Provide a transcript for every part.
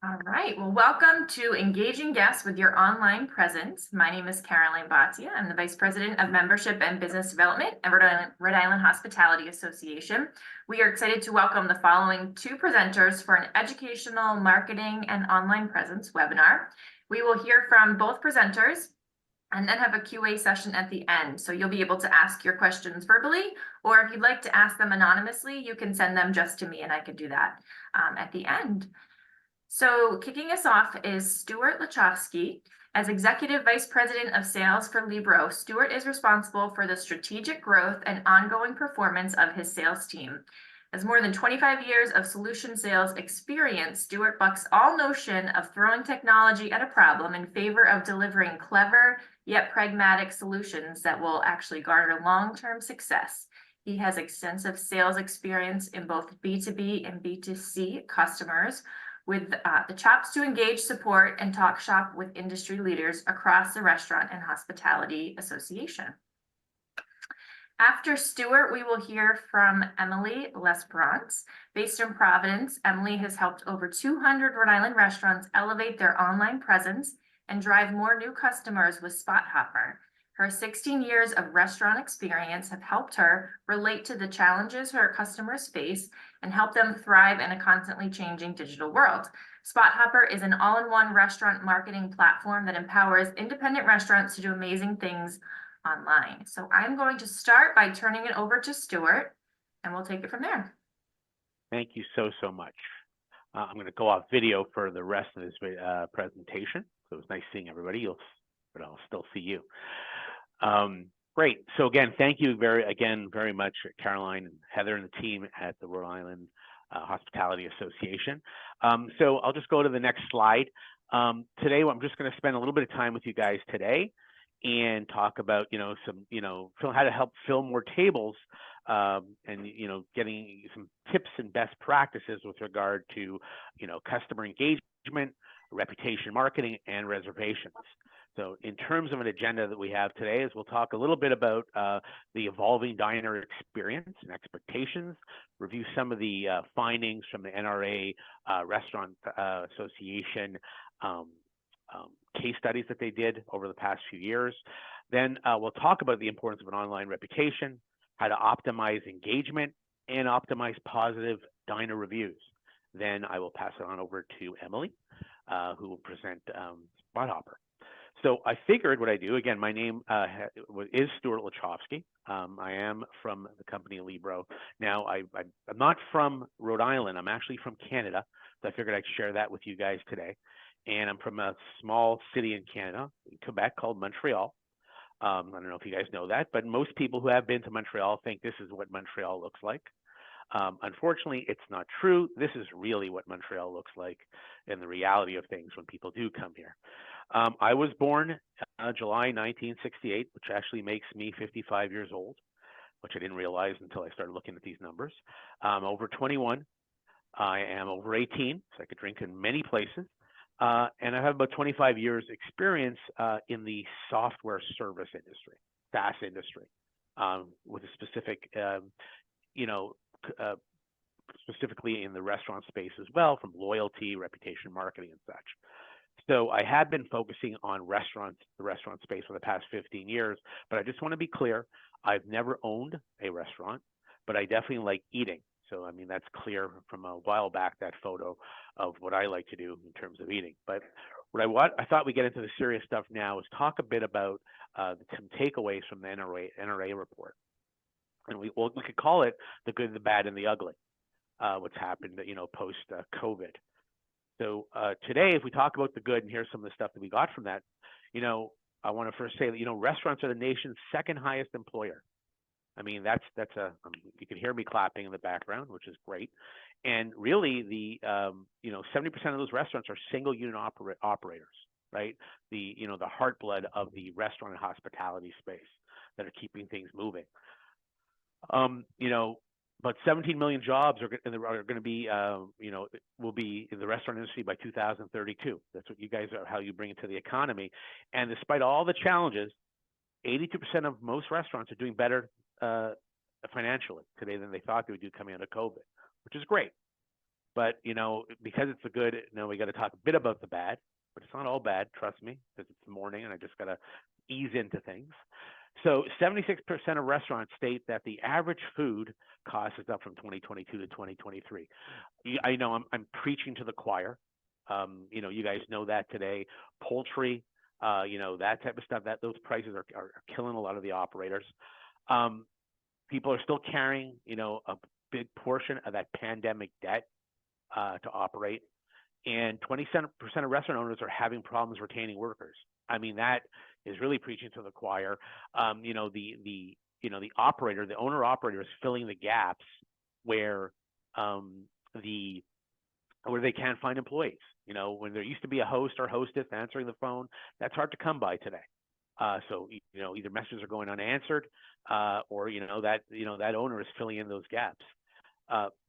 All right, well, welcome to Engaging Guests with Your Online Presence. My name is Caroline Batia. I'm the Vice President of Membership and Business Development at Rhode Island Hospitality Association. We are excited to welcome the following two presenters for an educational marketing and online presence webinar. We will hear from both presenters and then have a QA session at the end. So you'll be able to ask your questions verbally, or if you'd like to ask them anonymously, you can send them just to me and I can do that at the end. So kicking us off is Stuart Lachovsky. As Executive Vice President of Sales for Libro, Stuart is responsible for the strategic growth and ongoing performance of his sales team. As more than 25 years of solution sales experience, Stuart bucks all notion of throwing technology at a problem in favor of delivering clever yet pragmatic solutions that will actually garner long-term success. He has extensive sales experience in both B2B and B2C customers, with the chops to engage, support, and talk shop with industry leaders across the Restaurant and Hospitality Association. After Stuart, we will hear from Emily Lesperance. Based in Providence, Emily has helped over 200 Rhode Island restaurants elevate their online presence and drive more new customers with SpotHopper. Her 16 years of restaurant experience have helped her relate to the challenges her customers face and help them thrive in a constantly changing digital world. SpotHopper is an all-in-one restaurant marketing platform that empowers independent restaurants to do amazing things online. So I'm going to start by turning it over to Stuart, and we'll take it from there. Thank you so much. I'm going to go off video for the rest of this presentation. So it was nice seeing everybody. But I'll still see you. Great. So again, thank you very much, Caroline and Heather and the team at the Rhode Island Hospitality Association. So I'll just go to the next slide. Today, I'm just going to spend a little bit of time with you guys today and talk about, how to help fill more tables and, getting some tips and best practices with regard to, customer engagement, reputation marketing, and reservations. So in terms of an agenda that we have today is we'll talk a little bit about the evolving diner experience and expectations, review some of the findings from the NRA Restaurant Association case studies that they did over the past few years. Then we'll talk about the importance of an online reputation, how to optimize engagement, and optimize positive diner reviews. Then I will pass it on over to Emily, who will present SpotHopper. So I figured what I do, again, my name is Stuart Lachovsky. I am from the company Libro. Now, I'm not from Rhode Island. I'm actually from Canada. So I figured I'd share that with you guys today. And I'm from a small city in Canada, in Quebec, called Montreal. I don't know if you guys know that, but most people who have been to Montreal think this is what Montreal looks like. Unfortunately, it's not true. This is really what Montreal looks like in the reality of things when people do come here. I was born July 1968, which actually makes me 55 years old, which I didn't realize until I started looking at these numbers. I'm over 21. I am over 18, so I could drink in many places. And I have about 25 years experience in the software service industry, SaaS industry, with a specific, specifically in the restaurant space as well, from loyalty, reputation marketing, and such. So I had been focusing on restaurants, the restaurant space for the past 15 years, but I just want to be clear, I've never owned a restaurant, but I definitely like eating. So, I mean, that's clear from a while back, that photo of what I like to do in terms of eating. But what I thought we'd get into the serious stuff now is talk a bit about some takeaways from the NRA report. And we could call it the good, the bad, and the ugly, what's happened, post-COVID. So today, if we talk about the good, and here's some of the stuff that we got from that, I want to first say that, restaurants are the nation's second highest employer. I mean, you can hear me clapping in the background, which is great. And really, the 70% of those restaurants are single unit operators, right? The heart blood of the restaurant and hospitality space that are keeping things moving. About 17 million jobs are going to be, will be in the restaurant industry by 2032. That's what you guys are, how you bring it to the economy. And despite all the challenges, 82% of most restaurants are doing better financially today than they thought they would do coming out of COVID, which is great. But, because it's a good, we got to talk a bit about the bad, but it's not all bad, trust me, because it's the morning and I just got to ease into things. So 76% of restaurants state that the average food cost is up from 2022 to 2023. I know I'm preaching to the choir. You guys know that today. Poultry, that type of stuff, those prices are killing a lot of the operators. People are still carrying, a big portion of that pandemic debt to operate. And 27% of restaurant owners are having problems retaining workers. I mean, that is really preaching to the choir. The operator, the owner operator, is filling the gaps where where they can't find employees. When there used to be a host or hostess answering the phone, that's hard to come by today. So either messages are going unanswered, or that owner is filling in those gaps.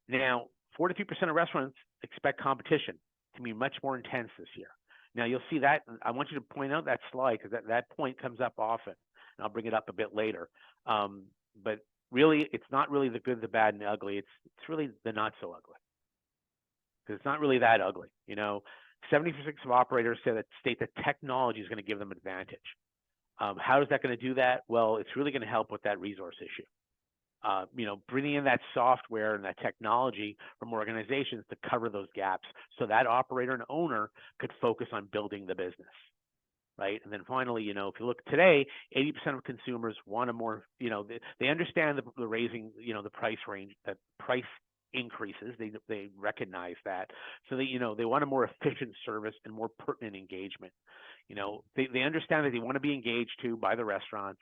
Now, 43% of restaurants expect competition to be much more intense this year. Now, you'll see that. I want you to point out that slide because that point comes up often, and I'll bring it up a bit later. But really, it's not really the good, the bad, and the ugly. It's really the not so ugly, because it's not really that ugly. 76% of operators state that technology is going to give them advantage. How is that going to do that? Well, it's really going to help with that resource issue. Bringing in that software and that technology from organizations to cover those gaps so that operator and owner could focus on building the business, right? And then finally, if you look today, 80% of consumers want a more, they understand the raising, the price range, that price increases. They recognize that. So they want a more efficient service and more pertinent engagement. They understand that they want to be engaged to by the restaurants,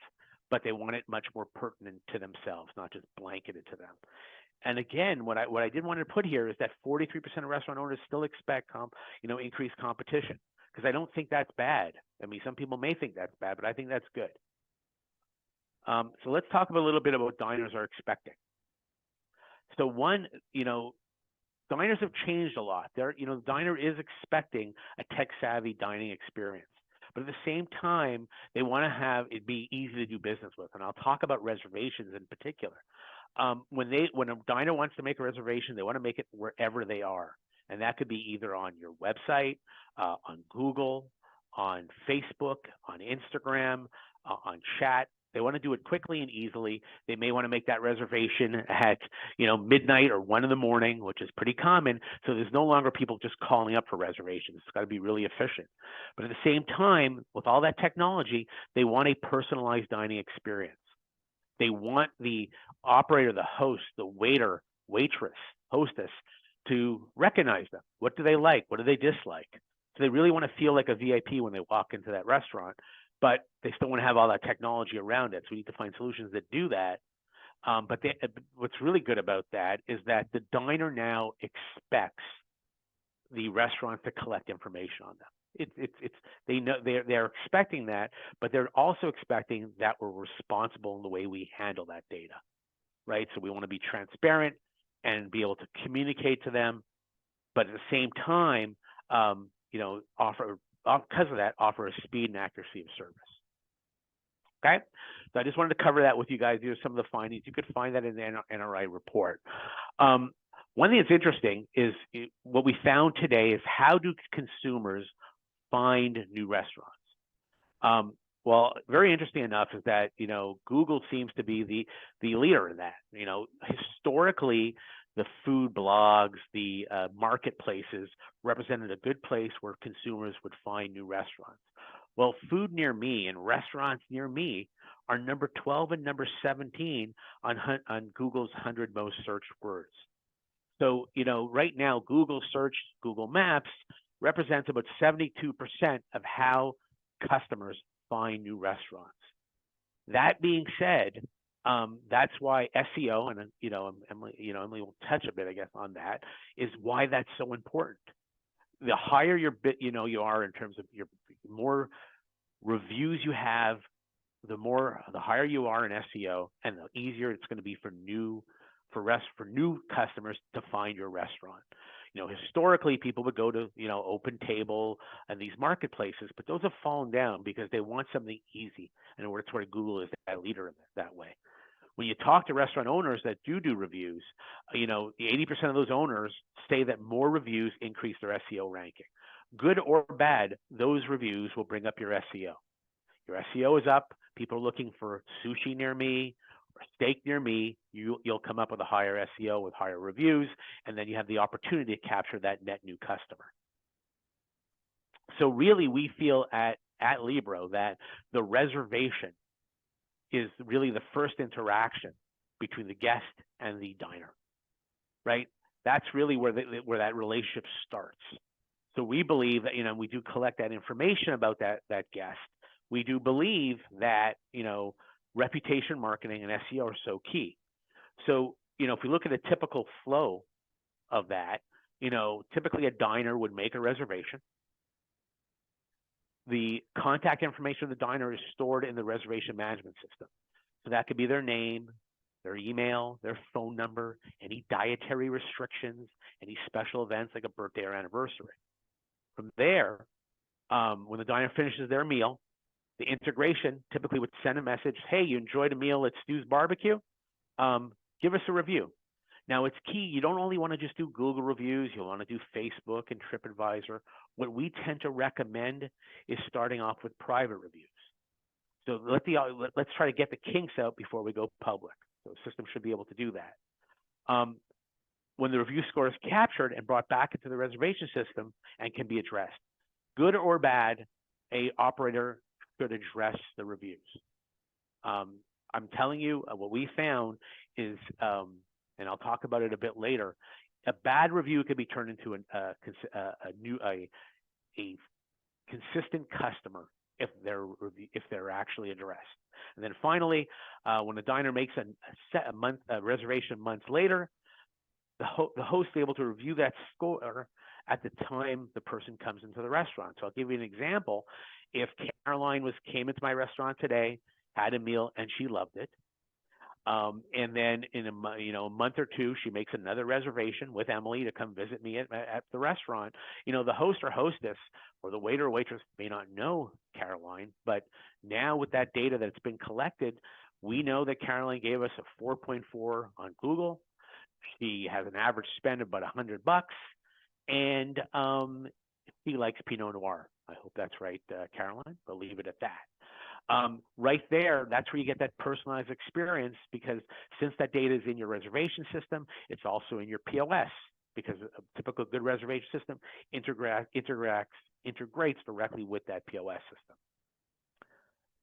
but they want it much more pertinent to themselves, not just blanketed to them. And again, what I did want to put here is that 43% of restaurant owners still expect increased competition, because I don't think that's bad. I mean, some people may think that's bad, but I think that's good. So let's talk a little bit about what diners are expecting. So one, diners have changed a lot. The diner is expecting a tech-savvy dining experience. But at the same time, they want to have it be easy to do business with. And I'll talk about reservations in particular. When a diner wants to make a reservation, they want to make it wherever they are. And that could be either on your website, on Google, on Facebook, on Instagram, on chat. They want to do it quickly and easily. They may want to make that reservation at midnight or 1 a.m, which is pretty common. So there's no longer people just calling up for reservations. It's got to be really efficient. But at the same time, with all that technology, they want a personalized dining experience. They want the operator, the host, the waiter, waitress, hostess to recognize them. What do they like? What do they dislike? So they really want to feel like a VIP when they walk into that restaurant, but they still want to have all that technology around it. So we need to find solutions that do that. But what's really good about that is that the diner now expects the restaurant to collect information on them. They know they're expecting that, but they're also expecting that we're responsible in the way we handle that data, right? So we want to be transparent and be able to communicate to them, but at the same time, offer a speed and accuracy of service. Okay, so I just wanted to cover that with you guys. These are some of the findings. You could find that in the NRI report. One thing that's interesting is what we found today is how do consumers find new restaurants? Well, very interesting enough is that Google seems to be the leader in that. Historically, the food blogs, the marketplaces represented a good place where consumers would find new restaurants. Well, food near me and restaurants near me are number 12 and number 17 on Google's 100 most searched words. So, right now, Google Maps represents about 72% of how customers find new restaurants. That being said, that's why SEO, and Emily will touch a bit, I guess, on that, is why that's so important. The higher you are in terms of your more reviews you have, the higher you are in SEO, and the easier it's going to be for new customers to find your restaurant. Historically, people would go to Open Table and these marketplaces, but those have fallen down because they want something easy, and that's where Google is that leader in that way. When you talk to restaurant owners that do reviews, the 80% of those owners say that more reviews increase their SEO ranking. Good or bad, those reviews will bring up your SEO. Your SEO is up. People are looking for sushi near me or steak near me. You'll come up with a higher SEO with higher reviews, and then you have the opportunity to capture that net new customer. So really, we feel at Libro that the reservation is really the first interaction between the guest and the diner, right? That's really where that relationship starts. So we believe that, we do collect that information about that guest. We do believe that, reputation marketing and SEO are so key. So, if we look at a typical flow of that, typically a diner would make a reservation. The contact information of the diner is stored in the reservation management system. So that could be their name, their email, their phone number, any dietary restrictions, any special events like a birthday or anniversary. From there, when the diner finishes their meal, the integration typically would send a message, hey, you enjoyed a meal at Stu's Barbecue? Give us a review. Now, it's key. You don't only want to just do Google reviews. You'll want to do Facebook and TripAdvisor. What we tend to recommend is starting off with private reviews. So let's try to get the kinks out before we go public. So the system should be able to do that. When the review score is captured and brought back into the reservation system and can be addressed, good or bad, a operator should address the reviews. I'm telling you, what we found is, and I'll talk about it a bit later, a bad review could be turned into a consistent customer if they're actually addressed. And then finally, when the diner makes a reservation months later, the host is able to review that score at the time the person comes into the restaurant. So I'll give you an example. If Caroline came into my restaurant today, had a meal, and she loved it, and then in a month or two, she makes another reservation with Emily to come visit me at the restaurant. The host or hostess or the waiter or waitress may not know Caroline, but now with that data that's been collected, we know that Caroline gave us a 4.4 on Google. She has an average spend of about $100, and she likes Pinot Noir. I hope that's right, Caroline. We'll leave it at that. Right there, that's where you get that personalized experience, because since that data is in your reservation system, it's also in your POS, because a typical good reservation system integrates directly with that POS system.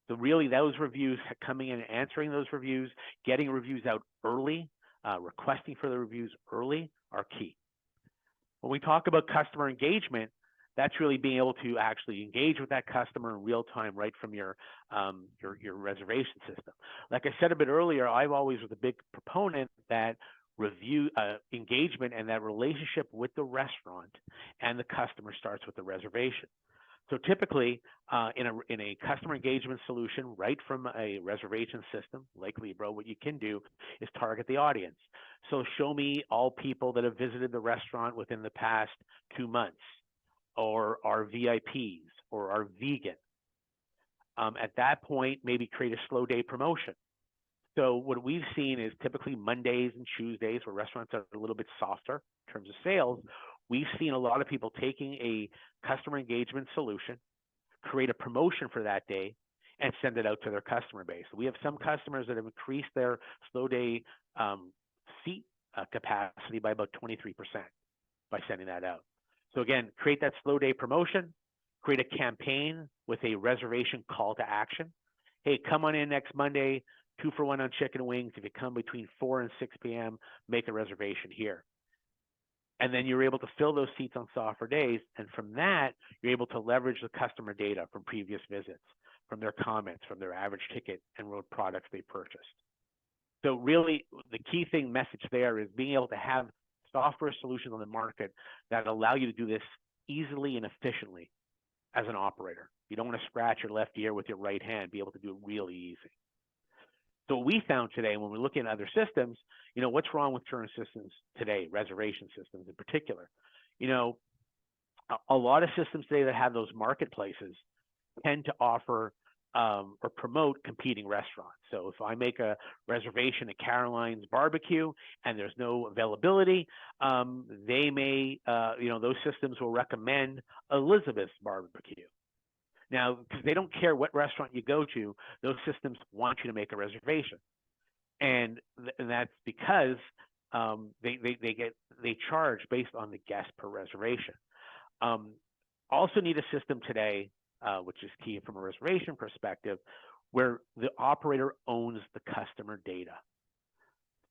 So really, those reviews, coming in and answering those reviews, getting reviews out early, requesting for the reviews early are key. When we talk about customer engagement, that's really being able to actually engage with that customer in real time right from your reservation system. Like I said a bit earlier, I've always was a big proponent that review engagement and that relationship with the restaurant and the customer starts with the reservation. So typically, in a customer engagement solution, right from a reservation system like Libro, what you can do is target the audience. So show me all people that have visited the restaurant within the past 2 months, or are VIPs, or are vegan. At that point, maybe create a slow day promotion. So what we've seen is typically Mondays and Tuesdays, where restaurants are a little bit softer in terms of sales, we've seen a lot of people taking a customer engagement solution, create a promotion for that day, and send it out to their customer base. We have some customers that have increased their slow day seat capacity by about 23% by sending that out. So again, create that slow day promotion, create a campaign with a reservation call to action. Hey, come on in next Monday, 2 for 1 on chicken wings. If you come between 4 and 6 p.m., make a reservation here. And then you're able to fill those seats on softer days. And from that, you're able to leverage the customer data from previous visits, from their comments, from their average ticket and road products they purchased. So really, the key message there is being able to have software solutions on the market that allow you to do this easily and efficiently as an operator. You don't want to scratch your left ear with your right hand, be able to do it really easy. So what we found today, when we're looking at other systems, what's wrong with current systems today, reservation systems in particular? A lot of systems today that have those marketplaces tend to offer or promote competing restaurants. So if I make a reservation at Caroline's Barbecue and there's no availability, they may, those systems will recommend Elizabeth's Barbecue. Now, because they don't care what restaurant you go to, those systems want you to make a reservation, and that's because they charge based on the guest per reservation. Also need a system today, which is key from a reservation perspective, where the operator owns the customer data.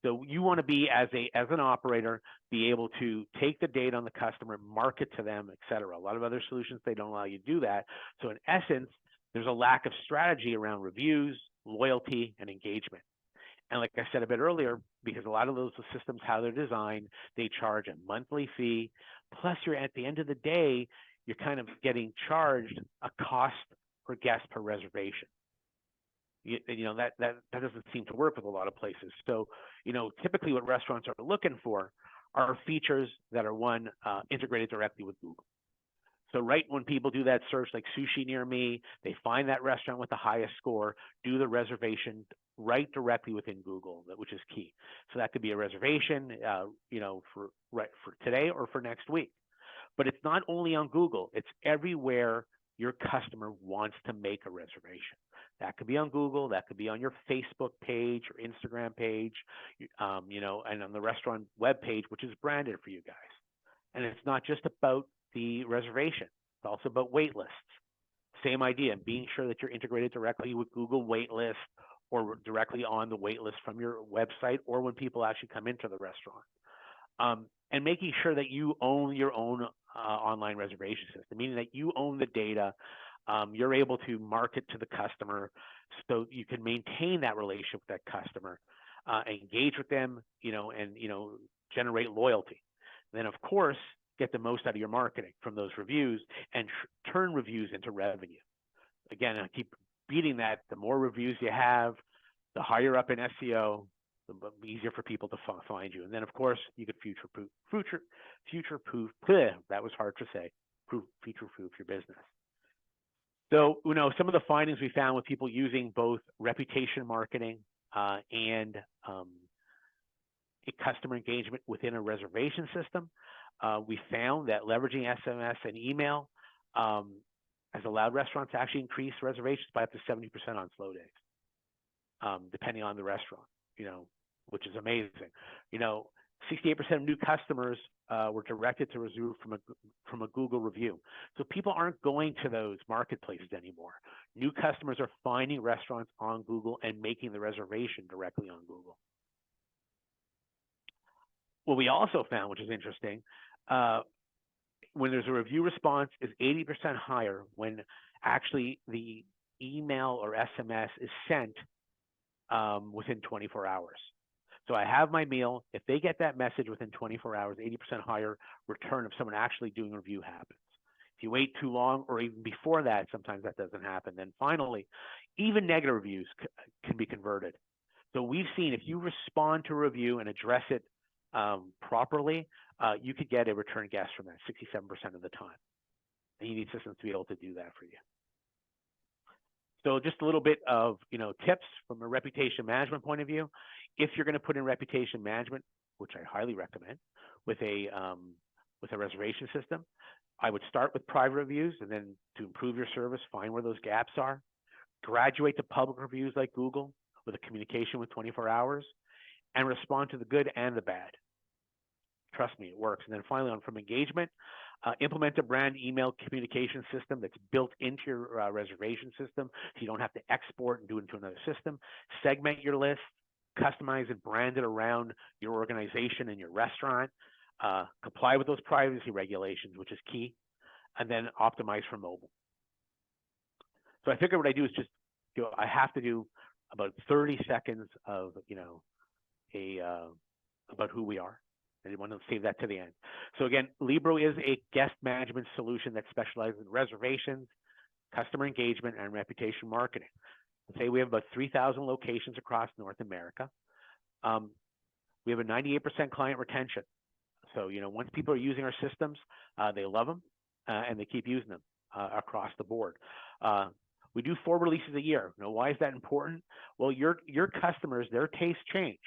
So you want to be, as an operator, be able to take the data on the customer, market to them, et cetera. A lot of other solutions, they don't allow you to do that. So in essence, there's a lack of strategy around reviews, loyalty, and engagement. And like I said a bit earlier, because a lot of those systems, how they're designed, they charge a monthly fee. Plus, you're at the end of the day, you're kind of getting charged a cost per guest per reservation. That doesn't seem to work with a lot of places. So, typically what restaurants are looking for are features that are integrated directly with Google. So right when people do that search, like sushi near me, they find that restaurant with the highest score, do the reservation right directly within Google, which is key. So that could be a reservation, for today or for next week. But it's not only on Google; it's everywhere your customer wants to make a reservation. That could be on Google, that could be on your Facebook page or Instagram page, and on the restaurant web page, which is branded for you guys. And it's not just about the reservation; it's also about wait lists. Same idea, being sure that you're integrated directly with Google wait list or directly on the wait list from your website or when people actually come into the restaurant. And making sure that you own your own online reservation system, meaning that you own the data. You're able to market to the customer so you can maintain that relationship with that customer, engage with them, and generate loyalty. And then, of course, get the most out of your marketing from those reviews and turn reviews into revenue. Again, I keep beating that. The more reviews you have, the higher up in SEO, the easier for people to find you. And then, of course, you could future-proof, that was hard to say, future-proof your business. So, some of the findings we found with people using both reputation marketing and a customer engagement within a reservation system, we found that leveraging SMS and email has allowed restaurants to actually increase reservations by up to 70% on slow days, depending on the restaurant, which is amazing. 68% of new customers were directed to reserve from a Google review. So people aren't going to those marketplaces anymore. New customers are finding restaurants on Google and making the reservation directly on Google. What we also found, which is interesting, when there's a review response is 80% higher when actually the email or SMS is sent within 24 hours. So I have my meal. If they get that message within 24 hours, 80% higher return of someone actually doing a review happens. If you wait too long or even before that, sometimes that doesn't happen. Then finally, even negative reviews can be converted. So we've seen if you respond to a review and address it properly, you could get a return guest from that 67% of the time. And you need systems to be able to do that for you. So just a little bit of tips from a reputation management point of view. If you're going to put in reputation management, which I highly recommend, with a reservation system, I would start with private reviews, and then to improve your service, find where those gaps are. Graduate to public reviews like Google with a communication with 24 hours, and respond to the good and the bad. Trust me, it works. And then finally, from engagement, implement a brand email communication system that's built into your reservation system, so you don't have to export and do it into another system. Segment your list, customize and brand it around your organization and your restaurant. Comply with those privacy regulations, which is key, and then optimize for mobile. So I figured what I do is just, I have to do about 30 seconds of, about who we are. I didn't want to save that to the end. So again, Libro is a guest management solution that specializes in reservations, customer engagement, and reputation marketing. Let's say we have about 3,000 locations across North America. We have a 98% client retention. So, once people are using our systems, they love them and they keep using them across the board. We do 4 releases a year. You know, why is that important? Well, your customers, their tastes change,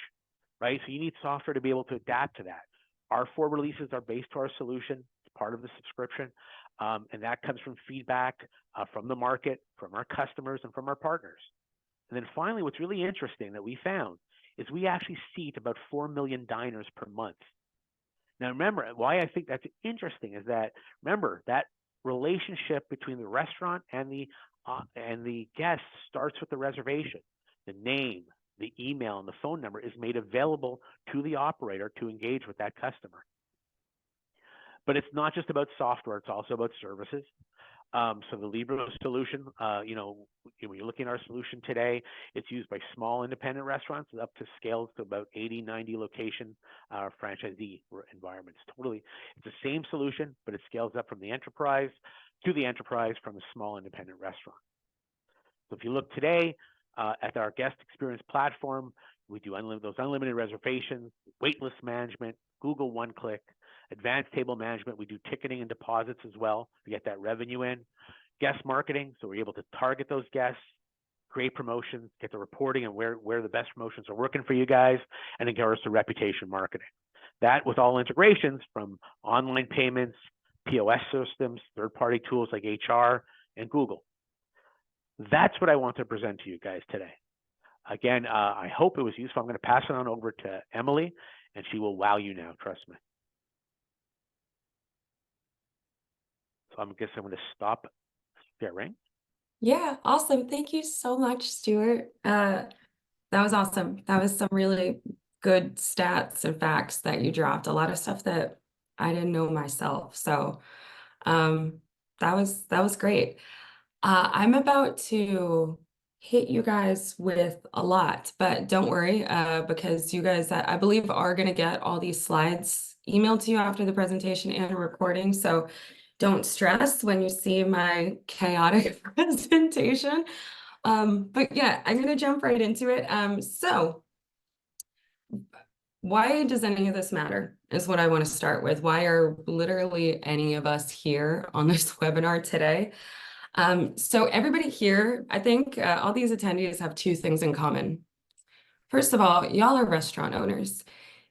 right? So you need software to be able to adapt to that. Our 4 releases are based to our solution. It's part of the subscription. And that comes from feedback from the market, from our customers, and from our partners. And then finally, what's really interesting that we found is we actually seat about 4 million diners per month. Now, remember, why I think that's interesting is that, remember, that relationship between the restaurant and the guest starts with the reservation. The name, the email, and the phone number is made available to the operator to engage with that customer. But it's not just about software, it's also about services. So the Libro solution, you know, when you're looking at our solution today, it's used by small independent restaurants up to scales to about 80, 90 location franchisee environments. Totally, it's the same solution, but it scales up from the enterprise to the enterprise from a small independent restaurant. So if you look today at our guest experience platform, we do those unlimited reservations, waitlist management, Google one-click, advanced table management. We do ticketing and deposits as well to get that revenue in. Guest marketing, so we're able to target those guests, create promotions, get the reporting and where the best promotions are working for you guys, and then get us to reputation marketing. That with all integrations from online payments, POS systems, third-party tools like HR and Google. That's what I want to present to you guys today. Again, I hope it was useful. I'm going to pass it on over to Emily, and she will wow you now, trust me. So I guess I'm going to stop sharing. Yeah, awesome. Thank you so much, Stuart. That was awesome. That was some really good stats and facts that you dropped. A lot of stuff that I didn't know myself. So that was great. I'm about to hit you guys with a lot, but don't worry, because you guys, I believe, are going to get all these slides emailed to you after the presentation and a recording. So don't stress when you see my chaotic presentation. But yeah, I'm going to jump right into it. So why does any of this matter is what I want to start with. Why are literally any of us here on this webinar today? So everybody here, I think all these attendees have 2 things in common. First of all, y'all are restaurant owners.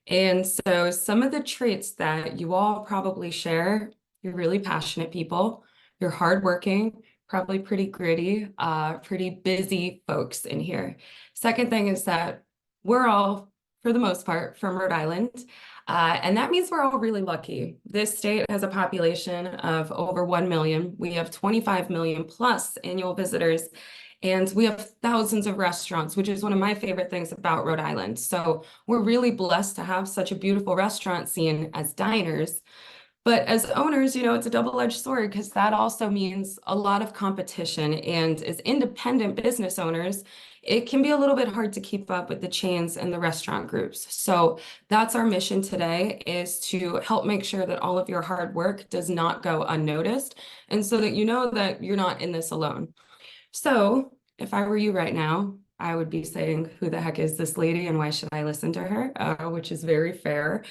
And so some of the traits that you all probably share, you're really passionate people, you're hardworking, probably pretty gritty, pretty busy folks in here. Second thing is that we're all, for the most part, from Rhode Island. And that means we're all really lucky. This state has a population of over 1 million. We have 25 million plus annual visitors, and we have thousands of restaurants, which is one of my favorite things about Rhode Island. So we're really blessed to have such a beautiful restaurant scene as diners. But as owners, you know, it's a double-edged sword because that also means a lot of competition. And as independent business owners, it can be a little bit hard to keep up with the chains and the restaurant groups. So that's our mission today, is to help make sure that all of your hard work does not go unnoticed, and so that you know that you're not in this alone. So if I were you right now, I would be saying, who the heck is this lady and why should I listen to her? Which is very fair.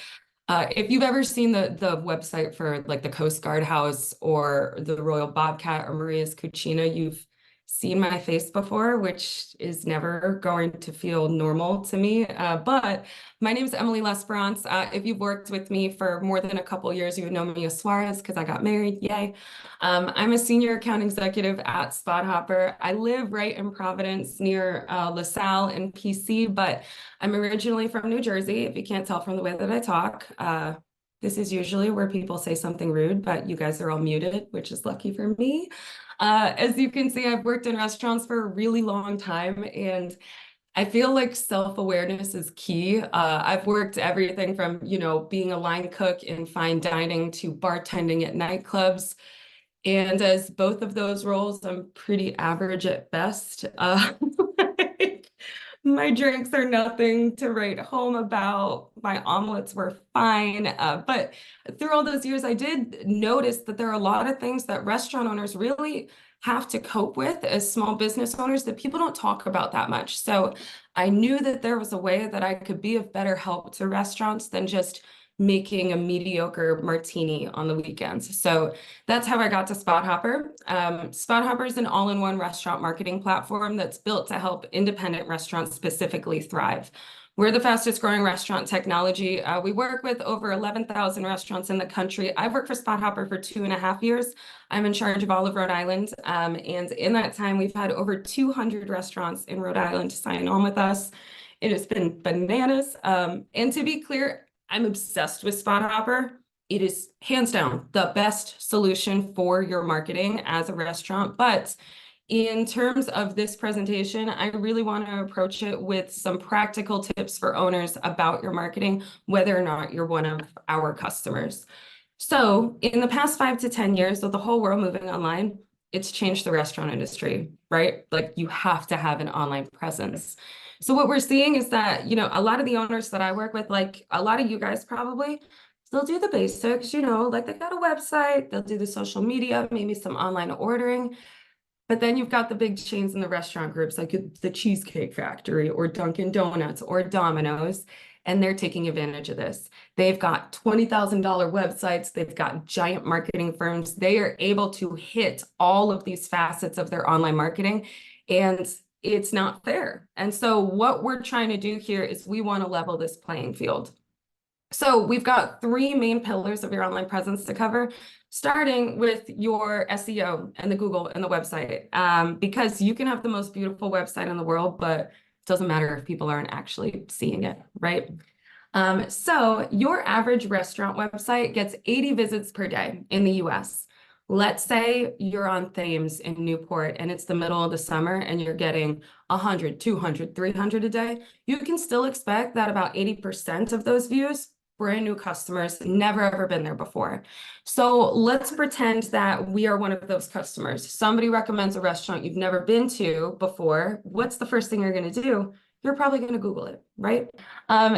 If you've ever seen the website for like the Coast Guard House or the Royal Bobcat or Maria's Cucina, you've seen my face before, which is never going to feel normal to me. But my name is Emily Lesperance. If you've worked with me for more than a couple of years, you would know me as Suarez because I got married. Yay. I'm a senior account executive at SpotHopper. I live right in Providence near LaSalle and PC, but I'm originally from New Jersey, if you can't tell from the way that I talk. This is usually where people say something rude, but you guys are all muted, which is lucky for me. As you can see, I've worked in restaurants for a really long time, and I feel like self-awareness is key. I've worked everything from, you know, being a line cook in fine dining to bartending at nightclubs. And as both of those roles, I'm pretty average at best. My drinks are nothing to write home about. My omelets were fine. But through all those years, I did notice that there are a lot of things that restaurant owners really have to cope with as small business owners that people don't talk about that much. So I knew that there was a way that I could be of better help to restaurants than just making a mediocre martini on the weekends. So that's how I got to SpotHopper. SpotHopper is an all-in-one restaurant marketing platform that's built to help independent restaurants specifically thrive. We're the fastest growing restaurant technology. We work with over 11,000 restaurants in the country. I've worked for SpotHopper for 2.5 years. I'm in charge of all of Rhode Island. And in that time, we've had over 200 restaurants in Rhode Island sign on with us. It has been bananas. And to be clear, I'm obsessed with SpotHopper. It is hands down the best solution for your marketing as a restaurant. But in terms of this presentation, I really want to approach it with some practical tips for owners about your marketing, whether or not you're one of our customers. So in the past 5 to 10 years, with the whole world moving online, it's changed the restaurant industry, right? Like you have to have an online presence. So what we're seeing is that, a lot of the owners that I work with, like a lot of you guys probably, they'll do the basics, like they got a website, they'll do the social media, maybe some online ordering. But then you've got the big chains in the restaurant groups, like the Cheesecake Factory or Dunkin' Donuts or Domino's, and they're taking advantage of this. They've got $20,000 websites. They've got giant marketing firms. They are able to hit all of these facets of their online marketing, and it's not fair. And so what we're trying to do here is we want to level this playing field. So we've got 3 main pillars of your online presence to cover, starting with your SEO and the Google and the website, because you can have the most beautiful website in the world, but it doesn't matter if people aren't actually seeing it, right? So your average restaurant website gets 80 visits per day in the US. Let's say you're on Thames in Newport and it's the middle of the summer and you're getting 100, 200, 300 a day. You can still expect that about 80% of those views, brand new customers, never ever been there before. So let's pretend that we are one of those customers. Somebody recommends a restaurant you've never been to before. What's the first thing you're going to do? You're probably going to Google it, right?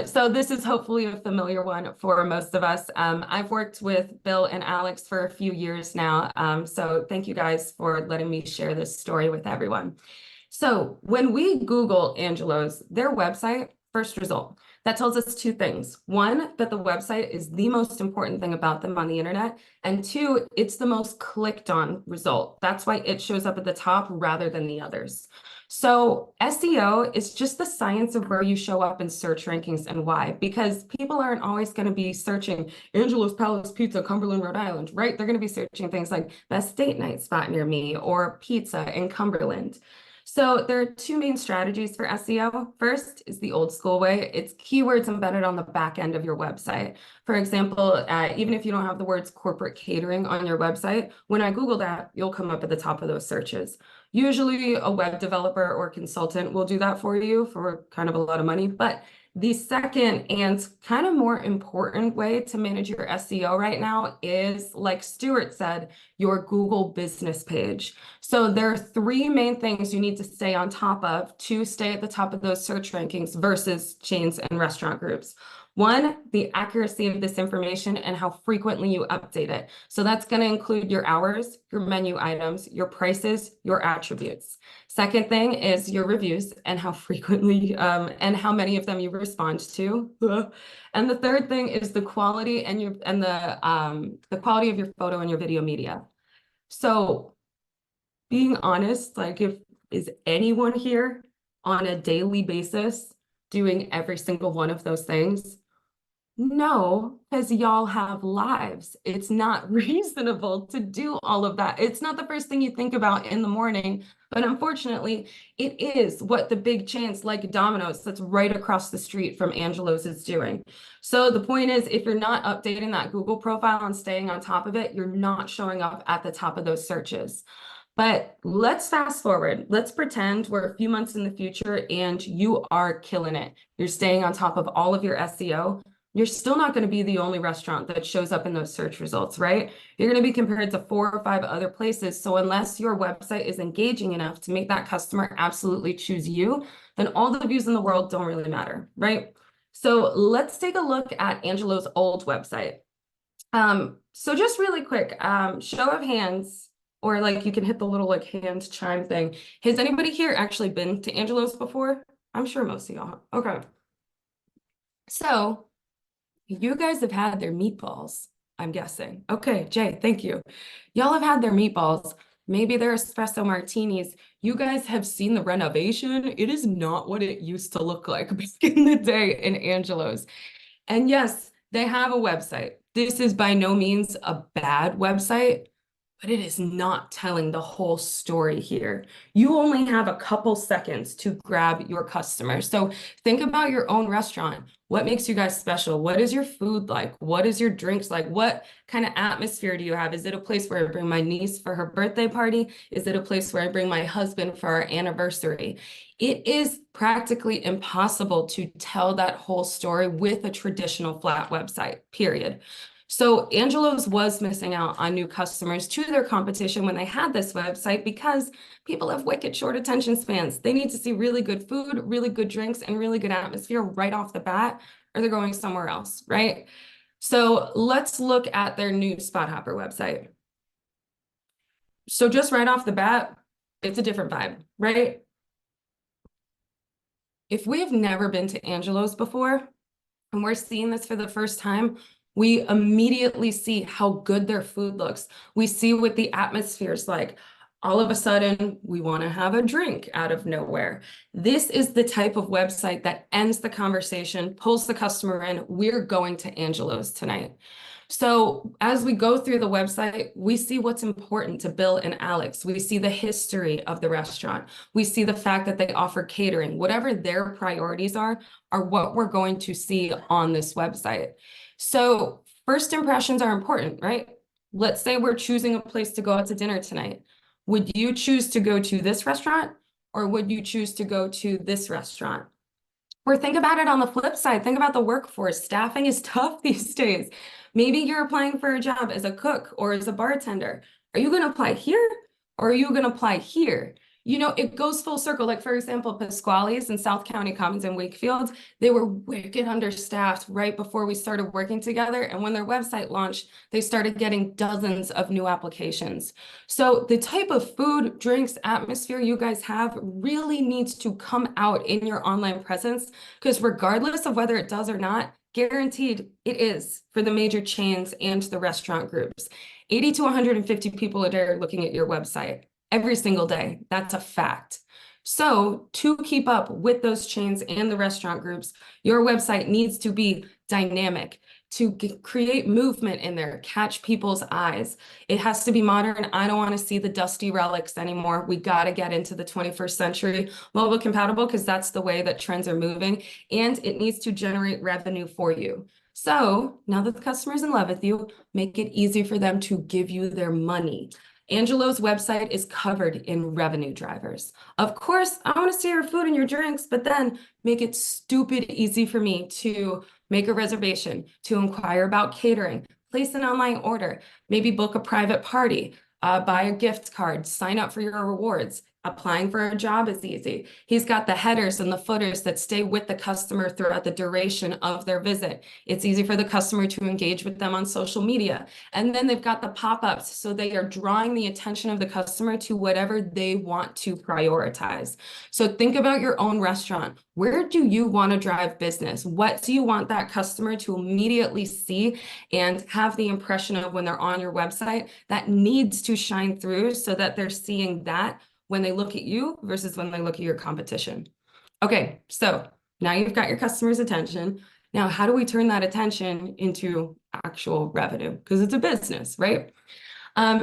So this is hopefully a familiar one for most of us. I've worked with Bill and Alex for a few years now. So thank you guys for letting me share this story with everyone. So when we Google Angelo's, their website, first result, that tells us 2 things. 1, that the website is the most important thing about them on the internet. And 2, it's the most clicked on result. That's why it shows up at the top rather than the others. So SEO is just the science of where you show up in search rankings and why, because people aren't always going to be searching Angelo's Palace Pizza, Cumberland, Rhode Island, right? They're going to be searching things like best date night spot near me or pizza in Cumberland. So there are 2 main strategies for SEO. First is the old school way. It's keywords embedded on the back end of your website. For example, even if you don't have the words corporate catering on your website, when I Google that, you'll come up at the top of those searches. Usually a web developer or consultant will do that for you for kind of a lot of money. But the second and kind of more important way to manage your SEO right now is, like Stuart said, your Google business page. So there are 3 main things you need to stay on top of to stay at the top of those search rankings versus chains and restaurant groups. 1, the accuracy of this information and how frequently you update it. So that's going to include your hours, your menu items, your prices, your attributes. Second thing is your reviews and how frequently and how many of them you respond to. And the third thing is the quality and the quality of your photo and your video media. So being honest, like is anyone here on a daily basis doing every single one of those things? No, because y'all have lives. It's not reasonable to do all of that. It's not the first thing you think about in the morning, but unfortunately, it is what the big chains like Domino's that's right across the street from Angelo's is doing. So the point is, if you're not updating that Google profile and staying on top of it, you're not showing up at the top of those searches. But let's fast forward. Let's pretend we're a few months in the future and you are killing it. You're staying on top of all of your SEO. You're still not going to be the only restaurant that shows up in those search results, right? You're going to be compared to 4 or 5 other places. So unless your website is engaging enough to make that customer absolutely choose you, then all the views in the world don't really matter, right? So let's take a look at Angelo's old website. So just really quick, show of hands, or like you can hit the little like hand chime thing. Has anybody here actually been to Angelo's before? I'm sure most of y'all. Okay. So You guys have had their meatballs, I'm guessing. Okay, Jay, thank you. Y'all have had their meatballs, maybe their espresso martinis. You guys have seen the renovation. It is not what it used to look like back in the day in Angelo's. And yes, they have a website. This is by no means a bad website, but it is not telling the whole story here. You only have a couple seconds to grab your customers. So think about your own restaurant. What makes you guys special? What is your food like? What is your drinks like? What kind of atmosphere do you have? Is it a place where I bring my niece for her birthday party? Is it a place where I bring my husband for our anniversary? It is practically impossible to tell that whole story with a traditional flat website, period. So Angelo's was missing out on new customers to their competition when they had this website because people have wicked short attention spans. They need to see really good food, really good drinks, and really good atmosphere right off the bat, or they're going somewhere else, right? So let's look at their new SpotHopper website. So just right off the bat, it's a different vibe, right? If we have never been to Angelo's before, and we're seeing this for the first time, we immediately see how good their food looks. We see what the atmosphere is like. All of a sudden, we want to have a drink out of nowhere. This is the type of website that ends the conversation, pulls the customer in. We're going to Angelo's tonight. So as we go through the website, we see what's important to Bill and Alex. We see the history of the restaurant. We see the fact that they offer catering. Whatever their priorities are what we're going to see on this website. So first impressions are important, right? Let's say we're choosing a place to go out to dinner tonight. Would you choose to go to this restaurant or would you choose to go to this restaurant? Or think about it on the flip side. Think about the workforce. Staffing is tough these days. Maybe you're applying for a job as a cook or as a bartender. Are you going to apply here or are you going to apply here? You know, it goes full circle. Like, for example, Pasquale's in South County Commons in Wakefield, they were wicked understaffed right before we started working together. And when their website launched, they started getting dozens of new applications. So the type of food, drinks, atmosphere you guys have really needs to come out in your online presence, because regardless of whether it does or not, guaranteed it is for the major chains and the restaurant groups. 80 to 150 people a day are looking at your website every single day. That's a fact. So to keep up with those chains and the restaurant groups, your website needs to be dynamic, to create movement in there, catch people's eyes. It has to be modern. I don't want to see the dusty relics anymore. We got to get into the 21st century mobile compatible, because that's the way that trends are moving, and it needs to generate revenue for you. So now that the customer's in love with you, make it easy for them to give you their money. Angelo's website is covered in revenue drivers. Of course, I want to see your food and your drinks, but then make it stupid easy for me to make a reservation, to inquire about catering, place an online order, maybe book a private party, buy a gift card, sign up for your rewards. Applying for a job is easy. He's got the headers and the footers that stay with the customer throughout the duration of their visit. It's easy for the customer to engage with them on social media. And then they've got the pop-ups, so they are drawing the attention of the customer to whatever they want to prioritize. So think about your own restaurant. Where do you want to drive business? What do you want that customer to immediately see and have the impression of when they're on your website that needs to shine through, so that they're seeing that when they look at you versus when they look at your competition? Okay, so now you've got your customer's attention. Now, how do we turn that attention into actual revenue? Because it's a business, right?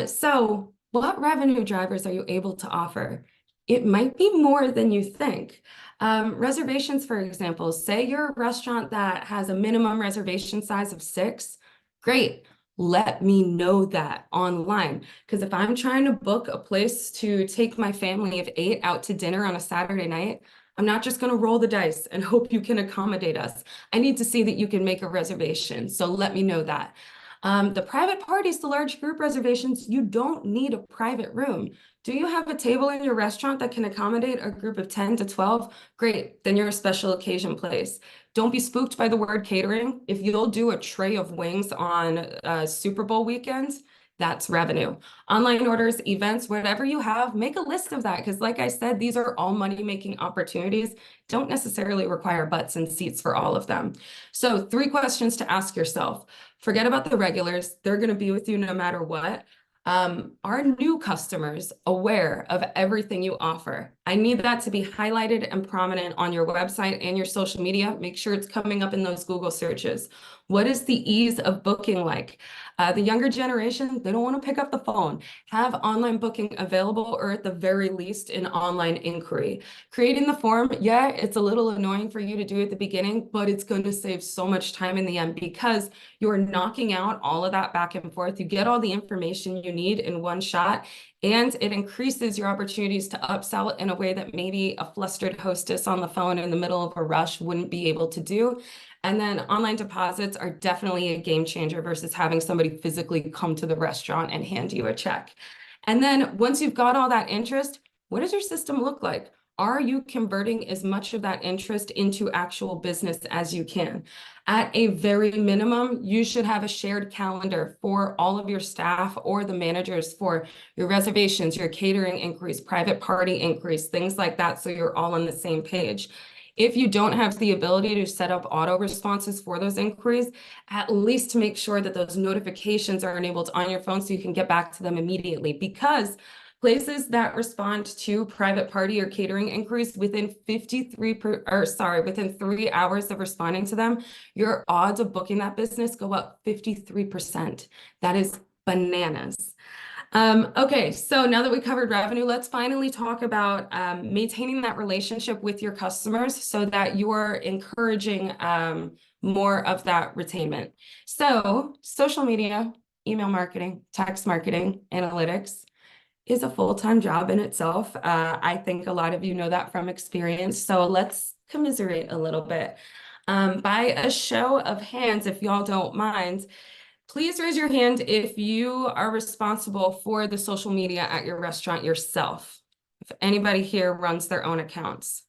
So what revenue drivers are you able to offer? It might be more than you think. Reservations, for example, say you're a restaurant that has a minimum reservation size of 6, great. Let me know that online. Because if I'm trying to book a place to take my family of 8 out to dinner on a Saturday night, I'm not just going to roll the dice and hope you can accommodate us. I need to see that you can make a reservation. So let me know that. The private parties, the large group reservations, you don't need a private room. Do you have a table in your restaurant that can accommodate a group of 10 to 12? Great, then you're a special occasion place. Don't be spooked by the word catering. If you'll do a tray of wings on Super Bowl weekend, That's revenue. Online orders, events, whatever you have, make a list of that. Because like I said, these are all money-making opportunities. Don't necessarily require butts and seats for all of them. So 3 questions to ask yourself. Forget about the regulars. They're going to be with you no matter what. Are new customers aware of everything you offer? I need that to be highlighted and prominent on your website and your social media. Make sure it's coming up in those Google searches. What is the ease of booking like? The younger generation, they don't want to pick up the phone. Have online booking available, or at the very least, an online inquiry. Creating the form, yeah, it's a little annoying for you to do at the beginning, but it's going to save so much time in the end because you're knocking out all of that back and forth. You get all the information you need in one shot, and it increases your opportunities to upsell in a way that maybe a flustered hostess on the phone in the middle of a rush wouldn't be able to do. And then online deposits are definitely a game changer versus having somebody physically come to the restaurant and hand you a check. And then once you've got all that interest, what does your system look like? Are you converting as much of that interest into actual business as you can? At a very minimum, you should have a shared calendar for all of your staff or the managers for your reservations, your catering inquiries, private party inquiries, things like that, so you're all on the same page. If you don't have the ability to set up auto responses for those inquiries, at least make sure that those notifications are enabled on your phone so you can get back to them immediately, because places that respond to private party or catering inquiries within within 3 hours of responding to them, your odds of booking that business go up 53%. That is bananas. Okay, so now that we covered revenue, let's finally talk about maintaining that relationship with your customers so that you're encouraging more of that retainment. So social media, email marketing, text marketing, analytics is a full-time job in itself. I think a lot of you know that from experience. So let's commiserate a little bit. By a show of hands, if y'all don't mind, please raise your hand if you are responsible for the social media at your restaurant yourself. If anybody here runs their own accounts.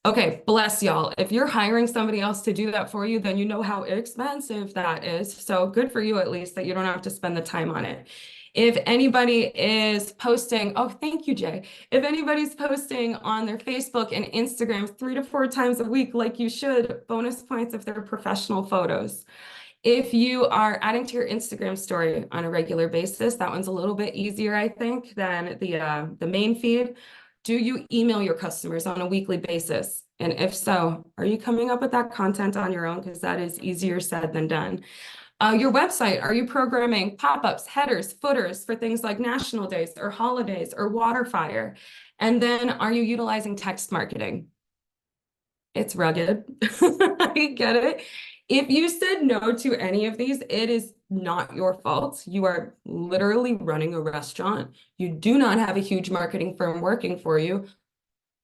Okay, bless y'all. If you're hiring somebody else to do that for you, then you know how expensive that is. So good for you, at least, that you don't have to spend the time on it. If anybody is posting, oh, thank you, Jay. If anybody's posting on their Facebook and Instagram 3 to 4 times a week, like you should, bonus points if they're professional photos. If you are adding to your Instagram story on a regular basis, that one's a little bit easier, I think, than the main feed. Do you email your customers on a weekly basis? And if so, are you coming up with that content on your own? Because that is easier said than done. Your website, are you programming pop-ups, headers, footers for things like national days or holidays or water fire? And then are you utilizing text marketing? It's rugged. I get it. If you said no to any of these, it is not your fault. You are literally running a restaurant. You do not have a huge marketing firm working for you.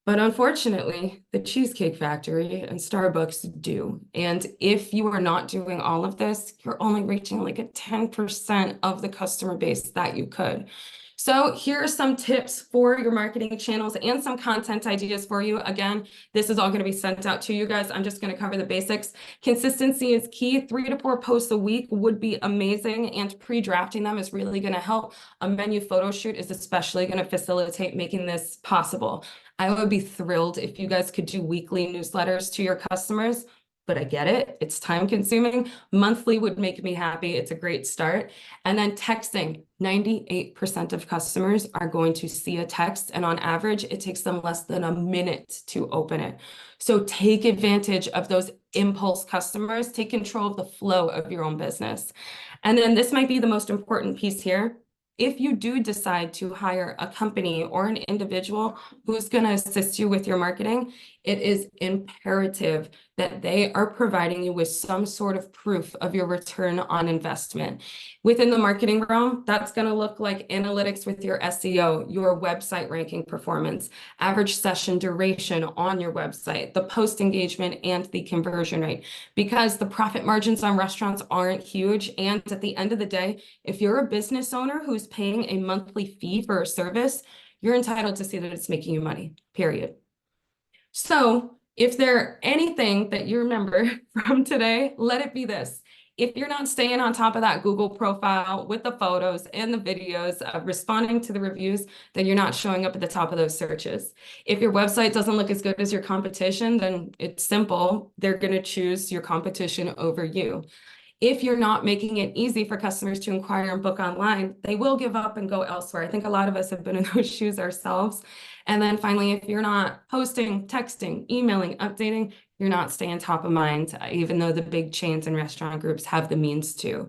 But unfortunately, the Cheesecake Factory and Starbucks do. And if you are not doing all of this, you're only reaching like a 10% of the customer base that you could. So here are some tips for your marketing channels and some content ideas for you. Again, this is all going to be sent out to you guys. I'm just going to cover the basics. Consistency is key. 3 to 4 posts a week would be amazing, and pre-drafting them is really going to help. A menu photo shoot is especially going to facilitate making this possible. I would be thrilled if you guys could do weekly newsletters to your customers, but I get it. It's time consuming. Monthly would make me happy. It's a great start. And then texting, 98% of customers are going to see a text, and on average, it takes them less than a minute to open it. So take advantage of those impulse customers. Take control of the flow of your own business. And then this might be the most important piece here. If you do decide to hire a company or an individual who's going to assist you with your marketing, it is imperative that they are providing you with some sort of proof of your return on investment. Within the marketing realm, that's going to look like analytics with your SEO, your website ranking performance, average session duration on your website, the post engagement, and the conversion rate. Because the profit margins on restaurants aren't huge. And at the end of the day, if you're a business owner who's paying a monthly fee for a service, you're entitled to see that it's making you money, period. So if there anything that you remember from today, let it be this. If you're not staying on top of that Google profile with the photos and the videos of responding to the reviews, then you're not showing up at the top of those searches. If your website doesn't look as good as your competition, then it's simple. They're going to choose your competition over you. If you're not making it easy for customers to inquire and book online, they will give up and go elsewhere. I think a lot of us have been in those shoes ourselves. And then finally, if you're not posting, texting, emailing, updating, you're not staying top of mind, even though the big chains and restaurant groups have the means to.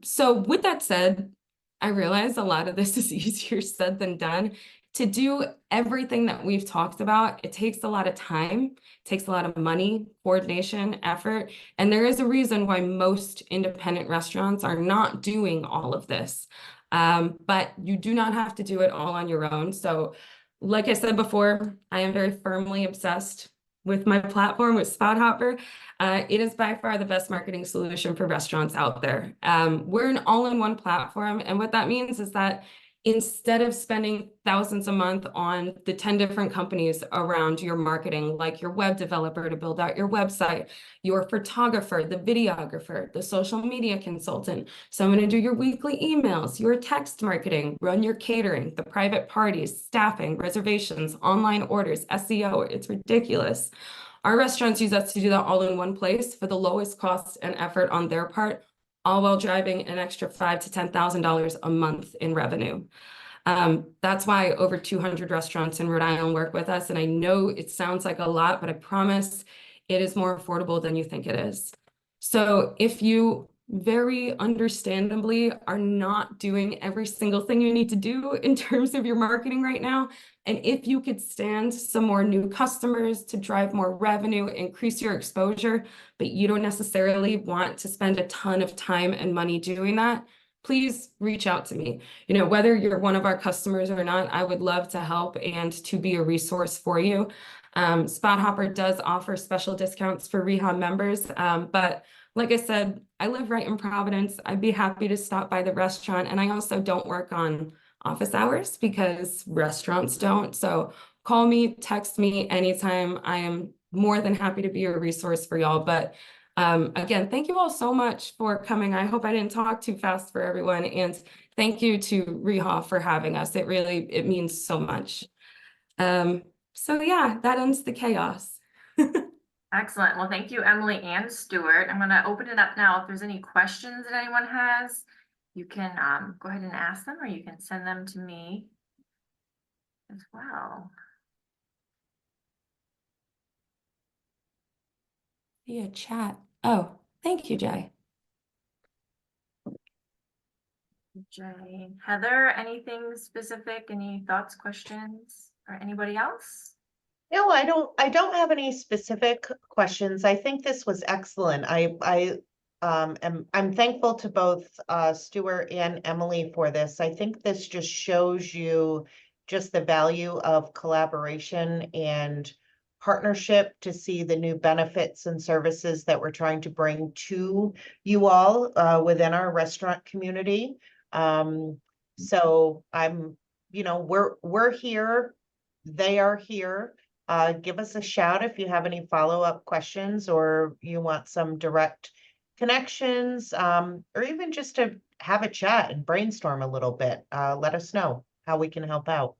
So with that said, I realize a lot of this is easier said than done. To do everything that we've talked about, it takes a lot of time, takes a lot of money, coordination, effort, and there is a reason why most independent restaurants are not doing all of this. But you do not have to do it all on your own. So like I said before, I am very firmly obsessed with my platform, with SpotHopper. It is by far the best marketing solution for restaurants out there. We're an all-in-one platform, and what that means is that instead of spending thousands a month on the 10 different companies around your marketing, like your web developer to build out your website, your photographer, the videographer, the social media consultant, someone to do your weekly emails, your text marketing, run your catering, the private parties, staffing, reservations, online orders, SEO, it's ridiculous. Our restaurants use us to do that all in one place for the lowest cost and effort on their part, all while driving an extra $5,000 to $10,000 a month in revenue. That's why over 200 restaurants in Rhode Island work with us. And I know it sounds like a lot, but I promise it is more affordable than you think it is. So if you very understandably are not doing every single thing you need to do in terms of your marketing right now, and if you could stand some more new customers to drive more revenue, increase your exposure, but you don't necessarily want to spend a ton of time and money doing that, please reach out to me. You know, whether you're one of our customers or not, I would love to help and to be a resource for you. SpotHopper does offer special discounts for Rehab members, but like I said, I live right in Providence. I'd be happy to stop by the restaurant, and I also don't work on office hours because restaurants don't. So call me, text me anytime. I am more than happy to be a resource for y'all. But again, thank you all so much for coming. I hope I didn't talk too fast for everyone. And thank you to Reha for having us. It means so much. So yeah, that ends the chaos. Excellent. Well, thank you, Emily and Stuart. I'm going to open it up now. If there's any questions that anyone has, you can go ahead and ask them, or you can send them to me as well. Via chat. Oh, thank you, Jay. Jay, Heather, anything specific? Any thoughts, questions, or anybody else? No, I don't have any specific questions. I think this was excellent. I'm thankful to both Stuart and Emily for this. I think this just shows you just the value of collaboration and partnership to see the new benefits and services that we're trying to bring to you all within our restaurant community. So we're here, they are here. Give us a shout if you have any follow-up questions or you want some direct connections, or even just to have a chat and brainstorm a little bit. Let us know how we can help out.